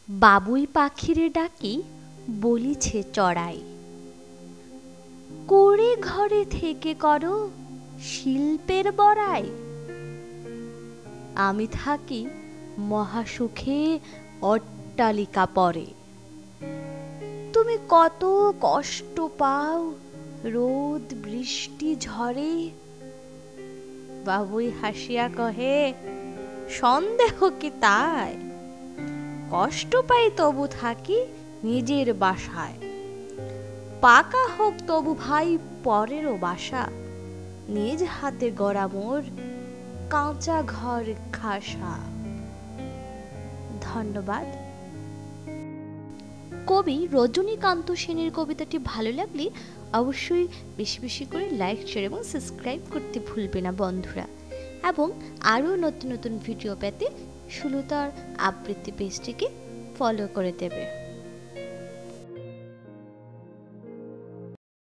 বাবুই পাখিরে ডাকি বলিছে চড়াই, করে ঘরে থেকে করো শিল্পের বড়াই। আমি থাকি মহাসুখে অট্টালিকা পরে, তুমি কত কষ্ট পাও রোদ বৃষ্টি ঝড়ে। বাবুই হাসিয়া কহে, সন্দেহ কি তাই, কষ্ট পাই তবু থাকি নিজের বাসায়। পাকা হোক তবু ভাই পরেরও বাসা, নিজ হাতে গড়া মোর কাঁচা ঘর খাসা। ধন্যবাদ। কবি রজনীকান্ত সেনের কবিতাটি ভালো লাগলে অবশ্যই বেশি বেশি করে লাইক, শেয়ার এবং সাবস্ক্রাইব করতে ভুলবে না বন্ধুরা। এবং আরও নতুন নতুন ভিডিও পেতে সুলতার আবৃত্তি পেজটিকে ফলো করে দেবে।